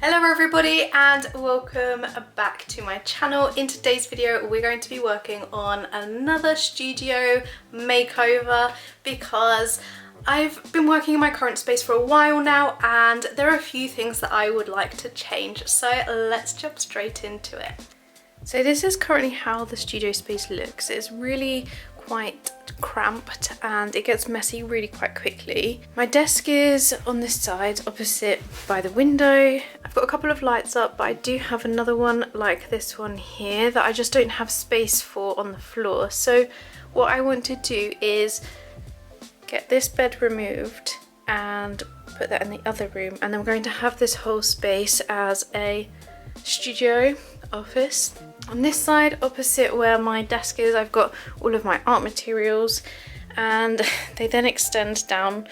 Hello everybody and welcome back to my channel. In today's video we're going to be working on another studio makeover because I've been working in my current space for a while now and there are a few things that I would like to change, so let's jump straight into it. So this is currently how the studio space looks. It's really quite cramped and it gets messy really quite quickly. My desk is on this side opposite by the window. I've got a couple of lights up, but I do have another one like this one here that I just don't have space for on the floor. So what I want to do is get this bed removed and put that in the other room, and then we're going to have this whole space as a studio office. On this side opposite where my desk is, I've got all of my art materials and they then extend down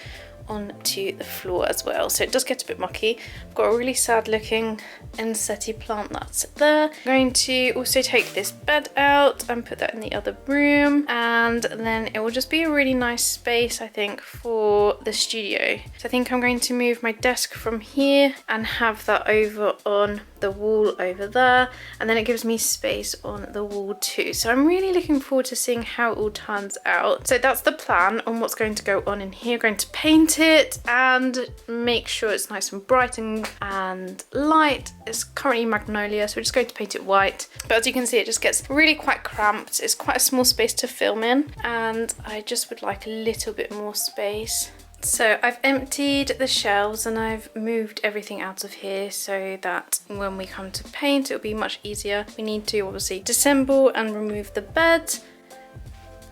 onto the floor as well, so it does get a bit mucky. I've got a really sad looking insetti plant that's there. I'm going to also take this bed out and put that in the other room, and then it will just be a really nice space I think for the studio. So I think I'm going to move my desk from here and have that over on the wall over there, and then it gives me space on the wall too. So I'm really looking forward to seeing how it all turns out. So that's the plan on what's going to go on in here. I'm going to paint it and make sure it's nice and bright and light. It's currently magnolia, so we're just going to paint it white. But as you can see, it just gets really quite cramped. It's quite a small space to film in and I just would like a little bit more space. So I've emptied the shelves and I've moved everything out of here so that when we come to paint it'll be much easier. We need to obviously disassemble and remove the bed.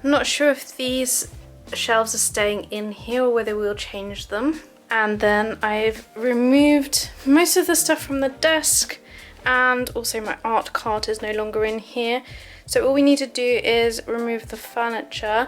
I'm not sure if these shelves are staying in here or whether we'll change them. And then I've removed most of the stuff from the desk, and also my art cart is no longer in here. So all we need to do is remove the furniture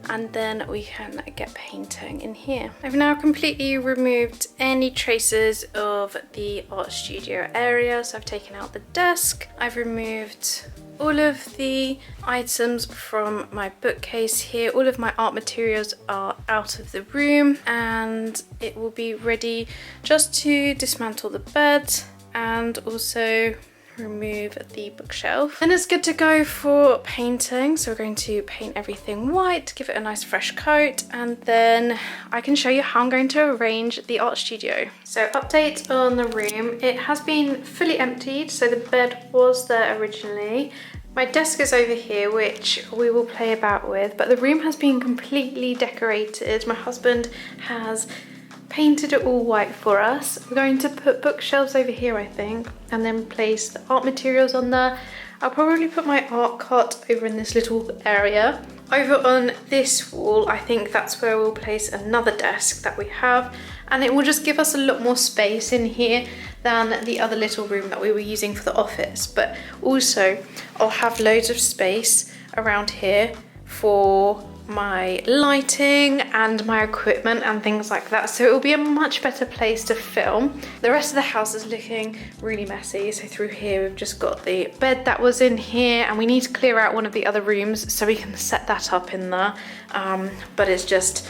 and then we can get painting in here. I've now completely removed any traces of the art studio area. So I've taken out the desk, I've removed all of the items from my bookcase here. All of my art materials are out of the room and it will be ready just to dismantle the bed and also remove the bookshelf. And it's good to go for painting, so we're going to paint everything white, give it a nice fresh coat, and then I can show you how I'm going to arrange the art studio. So update on the room, it has been fully emptied, so the bed was there originally. My desk is over here, which we will play about with, but the room has been completely decorated. My husband has painted it all white for us. We're going to put bookshelves over here I think, and then place the art materials on there. I'll probably put my art cart over in this little area. Over on this wall I think that's where we'll place another desk that we have, and it will just give us a lot more space in here than the other little room that we were using for the office. But also I'll have loads of space around here for my lighting and my equipment and things like that, so it will be a much better place to film. The rest of the house is looking really messy, so through here we've just got the bed that was in here and we need to clear out one of the other rooms so we can set that up in there, but it's just,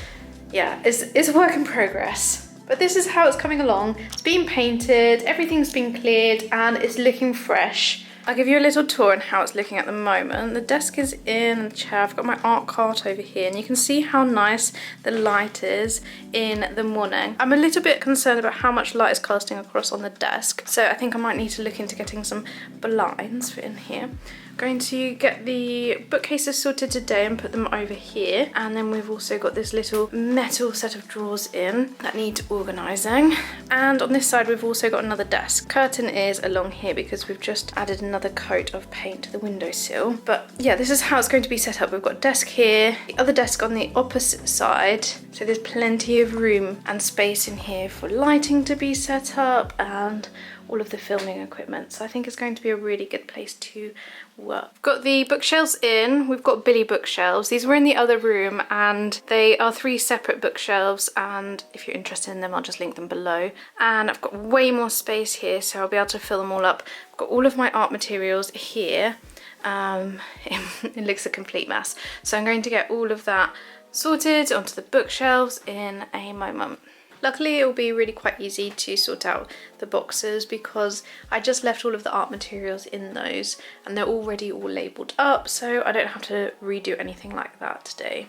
yeah, it's a work in progress. But this is how it's coming along. It's been painted, everything's been cleared and it's looking fresh. I'll give you a little tour on how it's looking at the moment. The desk is in the chair, I've got my art cart over here, and you can see how nice the light is in the morning. I'm a little bit concerned about how much light is casting across on the desk, so I think I might need to look into getting some blinds for in here. Going to get the bookcases sorted today and put them over here, and then we've also got this little metal set of drawers in that need organising, and on this side we've also got another desk. Curtain is along here because we've just added another coat of paint to the windowsill. But yeah, this is how it's going to be set up. We've got desk here, the other desk on the opposite side, so there's plenty of room and space in here for lighting to be set up and all of the filming equipment. So I think it's going to be a really good place to work. We've got the bookshelves in, we've got Billy bookshelves. These were in the other room and they are 3 separate bookshelves, and if you're interested in them I'll just link them below. And I've got way more space here so I'll be able to fill them all up. I've got all of my art materials here. It looks a complete mess. So I'm going to get all of that sorted onto the bookshelves in a moment. Luckily it will be really quite easy to sort out the boxes because I just left all of the art materials in those and they're already all labelled up, so I don't have to redo anything like that today,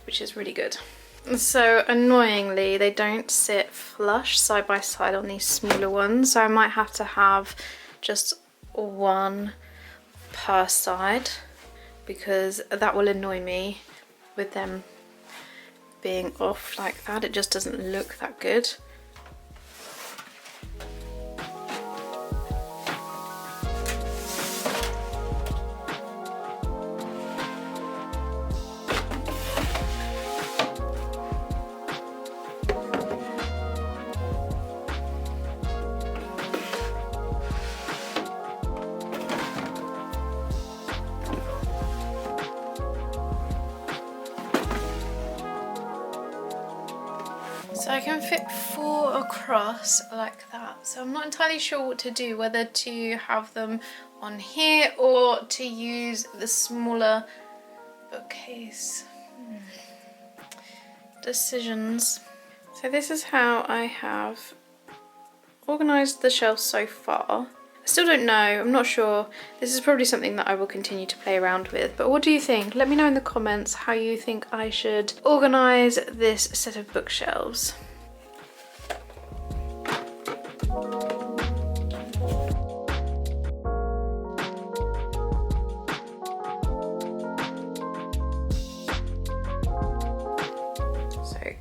which is really good. So annoyingly they don't sit flush side by side on these smaller ones, so I might have to have just one per side because that will annoy me with them being off like that. It just doesn't look that good. So I can fit 4 across like that. So I'm not entirely sure what to do, whether to have them on here or to use the smaller bookcase. Decisions. So this is how I have organised the shelves so far. I still don't know, I'm not sure. This is probably something that I will continue to play around with, but what do you think? Let me know in the comments how you think I should organise this set of bookshelves.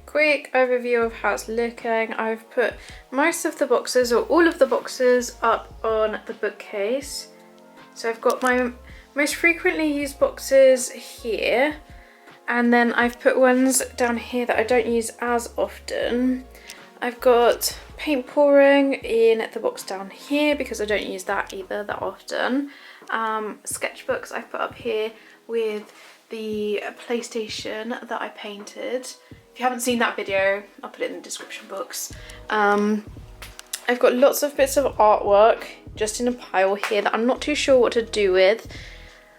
Quick overview of how it's looking. I've put most of the boxes, or all of the boxes, up on the bookcase. So I've got my most frequently used boxes here, and then I've put ones down here that I don't use as often. I've got paint pouring in the box down here because I don't use that either that often. Sketchbooks I've put up here with the PlayStation that I painted. If you haven't seen that video, I'll put it in the description box. I've got lots of bits of artwork just in a pile here that I'm not too sure what to do with.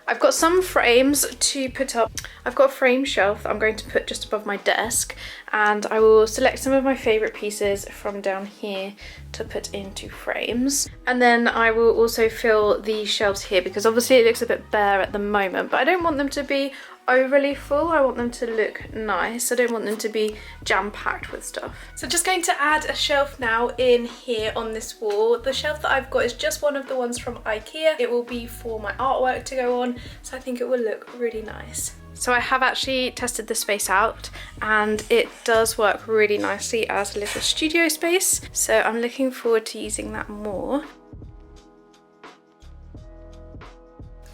I've got some frames to put up. I've got a frame shelf that I'm going to put just above my desk, and I will select some of my favourite pieces from down here to put into frames. And then I will also fill these shelves here because obviously it looks a bit bare at the moment, but I don't want them to be overly full. I want them to look nice. I don't want them to be jam-packed with stuff. So just going to add a shelf now in here on this wall. The shelf that I've got is just one of the ones from IKEA. It will be for my artwork to go on, so I think it will look really nice. So I have actually tested the space out and it does work really nicely as a little studio space, so I'm looking forward to using that more.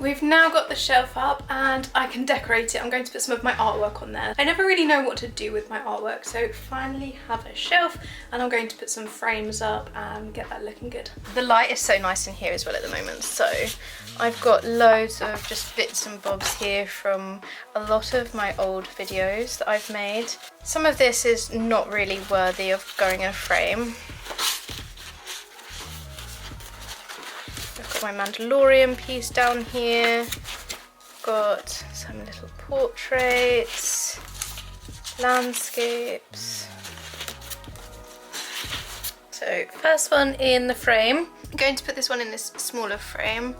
We've now got the shelf up and I can decorate it. I'm going to put some of my artwork on there. I never really know what to do with my artwork, so finally have a shelf, and I'm going to put some frames up and get that looking good. The light is so nice in here as well at the moment, so I've got loads of just bits and bobs here from a lot of my old videos that I've made. Some of this is not really worthy of going in a frame. My Mandalorian piece down here, got some little portraits, landscapes. So first one in the frame, I'm going to put this one in this smaller frame.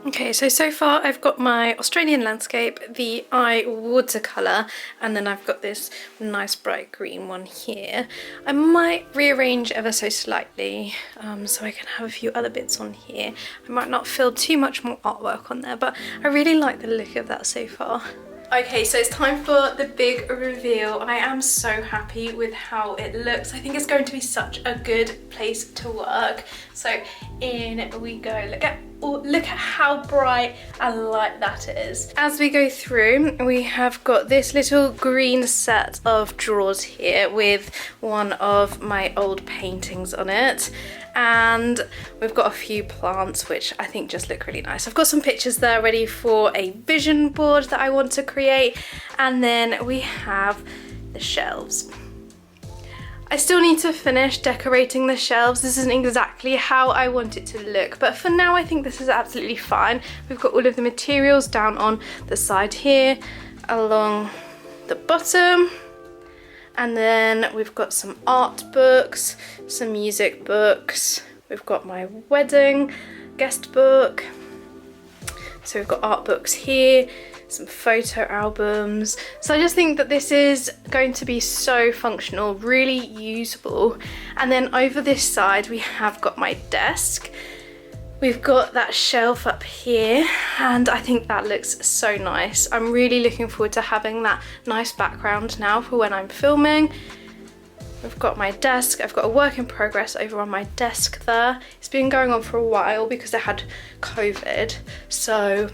Okay, so far I've got my Australian landscape, the eye watercolour, and then I've got this nice bright green one here. I might rearrange ever so slightly so I can have a few other bits on here. I might not fill too much more artwork on there, but I really like the look of that so far. Okay, so it's time for the big reveal. I am so happy with how it looks. I think it's going to be such a good place to work. So in we go. Look at look at how bright and light that is. As we go through, we have got this little green set of drawers here with one of my old paintings on it. And we've got a few plants which I think just look really nice. I've got some pictures there ready for a vision board that I want to create. And then we have the shelves. I still need to finish decorating the shelves. This isn't exactly how I want it to look, but for now I think this is absolutely fine. We've got all of the materials down on the side here, along the bottom, and then we've got some art books, some music books. We've got my wedding guest book. So we've got art books here, some photo albums. So I just think that this is going to be so functional, really usable. And then over this side we have got my desk. We've got that shelf up here and I think that looks so nice. I'm really looking forward to having that nice background now for when I'm filming. We've got my desk. I've got a work in progress over on my desk there. It's been going on for a while because I had COVID, so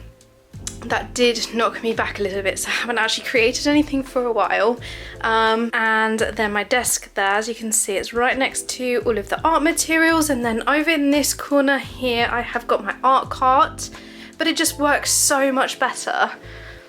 that did knock me back a little bit, so I haven't actually created anything for a while. And then my desk there, as you can see, it's right next to all of the art materials, and then over in this corner here I have got my art cart, but it just works so much better.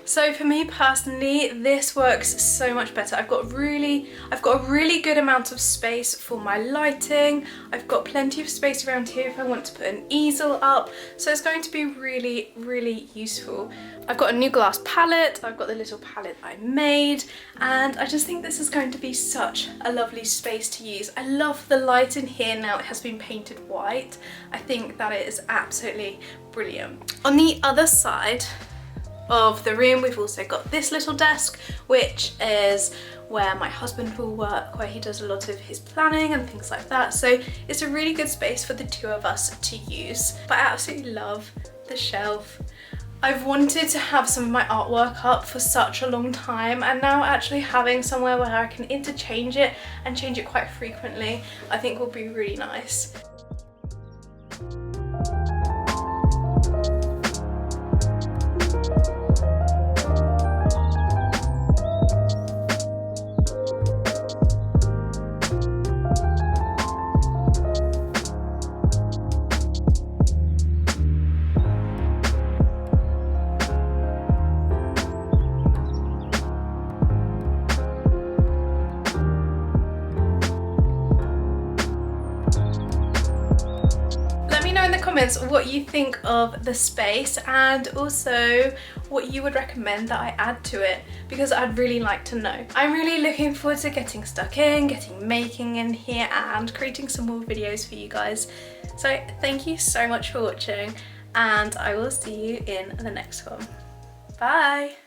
So for me personally, this works so much better. I've got a really good amount of space for my lighting. I've got plenty of space around here if I want to put an easel up. So it's going to be really, really useful. I've got a new glass palette. I've got the little palette I made, and I just think this is going to be such a lovely space to use. I love the light in here now. It has been painted white. I think that it is absolutely brilliant. On the other side of the room, we've also got this little desk, which is where my husband will work, where he does a lot of his planning and things like that. So it's a really good space for the two of us to use. But I absolutely love the shelf. I've wanted to have some of my artwork up for such a long time, and now actually having somewhere where I can interchange it and change it quite frequently, I think will be really nice. Comments what you think of the space, and also what you would recommend that I add to it, because I'd really like to know. I'm really looking forward to getting stuck in, making in here and creating some more videos for you guys. So thank you so much for watching, and I will see you in the next one. Bye!